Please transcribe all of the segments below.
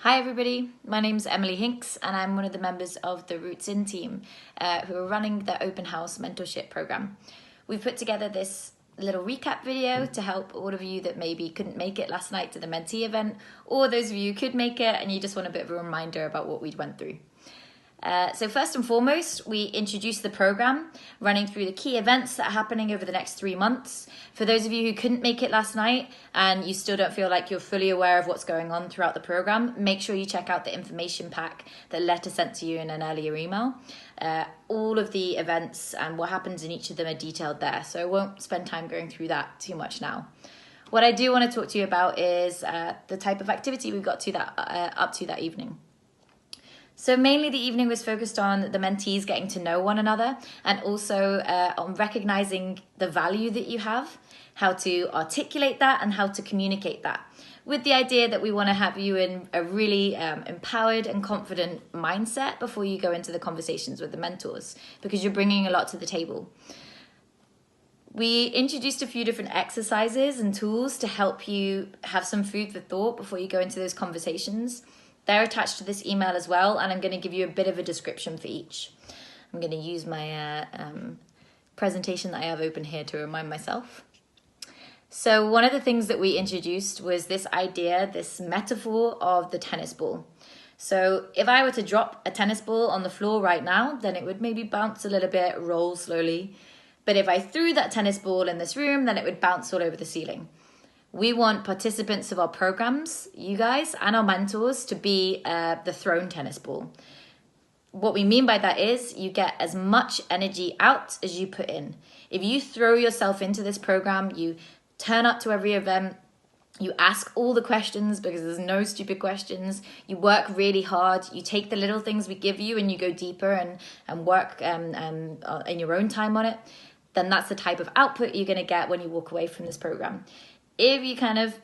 Hi everybody, my name's Emily Hinks and I'm one of the members of the Roots In team who are running the Open House Mentorship Programme. We've put together this little recap video to help all of you that maybe couldn't make it last night to the mentee event, or those of you who could make it and you just want a bit of a reminder about what we went through. So first and foremost, we introduced the program, running through the key events that are happening over the next 3 months. For those of you who couldn't make it last night and you still don't feel like you're fully aware of what's going on throughout the program, make sure you check out the information pack that Letta sent to you in an earlier email. All of the events and what happens in each of them are detailed there, so I won't spend time going through that too much now. What I do want to talk to you about is the type of activity we got to up to that evening. So mainly the evening was focused on the mentees getting to know one another and also on recognizing the value that you have, how to articulate that and how to communicate that, with the idea that we want to have you in a really empowered and confident mindset before you go into the conversations with the mentors, because you're bringing a lot to the table. We introduced a few different exercises and tools to help you have some food for thought before you go into those conversations. They're attached to this email as well, and I'm going to give you a bit of a description for each. I'm going to use my presentation that I have open here to remind myself. So one of the things that we introduced was this idea, this metaphor of the tennis ball. So if I were to drop a tennis ball on the floor right now, then it would maybe bounce a little bit, roll slowly. But if I threw that tennis ball in this room, then it would bounce all over the ceiling. We want participants of our programs, you guys, and our mentors to be the thrown tennis ball. What we mean by that is you get as much energy out as you put in. If you throw yourself into this program, you turn up to every event, you ask all the questions because there's no stupid questions, you work really hard, you take the little things we give you and you go deeper and work in your own time on it, then that's the type of output you're going to get when you walk away from this program. If you kind of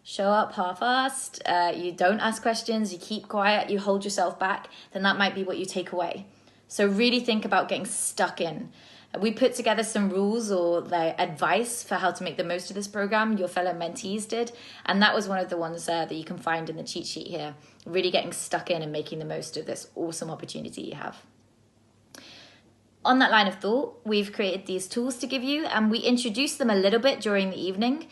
show up half-assed, you don't ask questions, you keep quiet, you hold yourself back, then that might be what you take away. So really think about getting stuck in. We put together some rules or the advice for how to make the most of this program. Your fellow mentees did, and that was one of the ones that you can find in the cheat sheet here. Really getting stuck in and making the most of this awesome opportunity you have. On that line of thought, we've created these tools to give you, and we introduced them a little bit during the evening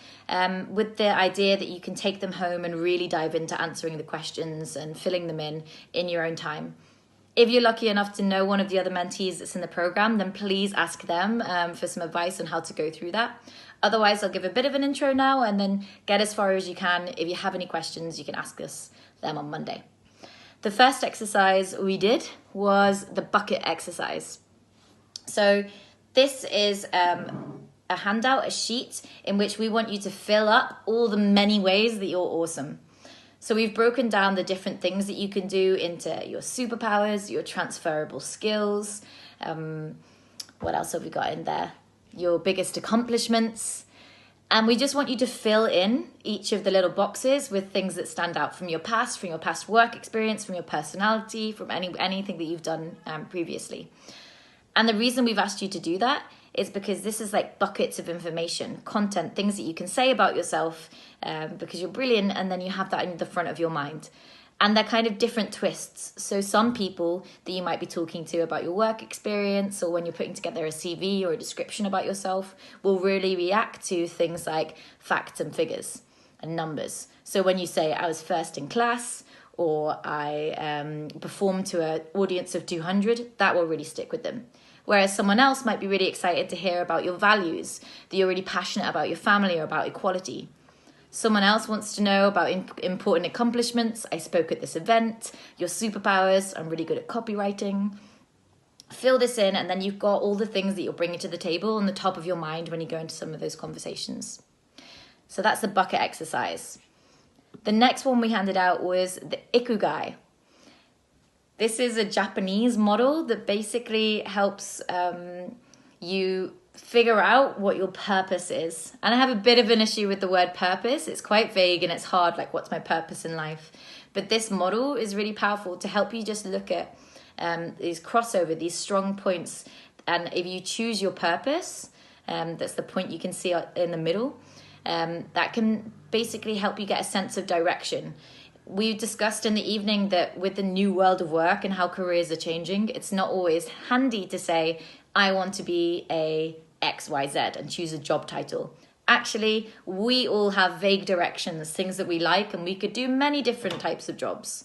with the idea that you can take them home and really dive into answering the questions and filling them in your own time. If you're lucky enough to know one of the other mentees that's in the program, then please ask them for some advice on how to go through that. Otherwise, I'll give a bit of an intro now and then get as far as you can. If you have any questions, you can ask us them on Monday. The first exercise we did was the bucket exercise. So this is a handout, a sheet, in which we want you to fill up all the many ways that you're awesome. So we've broken down the different things that you can do into your superpowers, your transferable skills. What else have we got in there? Your biggest accomplishments. And we just want you to fill in each of the little boxes with things that stand out from your past work experience, from your personality, from anything that you've done previously. And the reason we've asked you to do that is because this is like buckets of information, content, things that you can say about yourself because you're brilliant, and then you have that in the front of your mind. And they're kind of different twists. So some people that you might be talking to about your work experience, or when you're putting together a CV or a description about yourself, will really react to things like facts and figures and numbers. So when you say, I was first in class, or I performed to an audience of 200, that will really stick with them. Whereas someone else might be really excited to hear about your values, that you're really passionate about your family or about equality. Someone else wants to know about important accomplishments. I spoke at this event, your superpowers, I'm really good at copywriting. Fill this in, and then you've got all the things that you're bringing to the table on the top of your mind when you go into some of those conversations. So that's the bucket exercise. The next one we handed out was the Ikigai. This is a Japanese model that basically helps you figure out what your purpose is. And I have a bit of an issue with the word purpose. It's quite vague and it's hard, like what's my purpose in life? But this model is really powerful to help you just look at these crossover, these strong points. And if you choose your purpose, that's the point you can see in the middle, that can basically help you get a sense of direction. we discussed in the evening that with the new world of work and how careers are changing, it's not always handy to say, I want to be a XYZ and choose a job title. Actually, we all have vague directions, things that we like, and we could do many different types of jobs.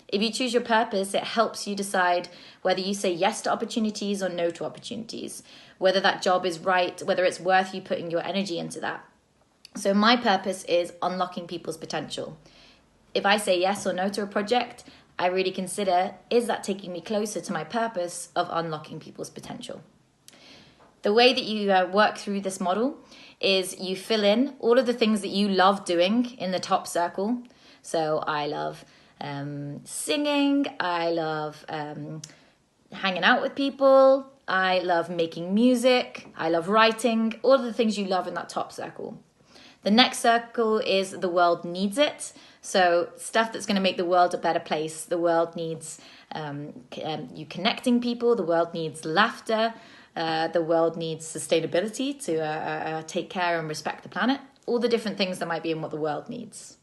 If you choose your purpose, it helps you decide whether you say yes to opportunities or no to opportunities, whether that job is right, whether it's worth you putting your energy into that. So my purpose is unlocking people's potential. If I say yes or no to a project, I really consider, is that taking me closer to my purpose of unlocking people's potential? The way that you work through this model is you fill in all of the things that you love doing in the top circle. So I love singing, I love hanging out with people, I love making music, I love writing, all of the things you love in that top circle. The next circle is the world needs it. So stuff that's going to make the world a better place. The world needs you connecting people. The world needs laughter. The world needs sustainability to take care and respect the planet. All the different things that might be in what the world needs.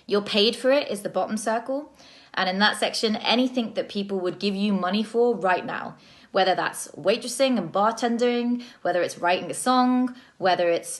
You're paid for it is the bottom circle. And in that section, anything that people would give you money for right now. Whether that's waitressing and bartending, whether it's writing a song, whether it's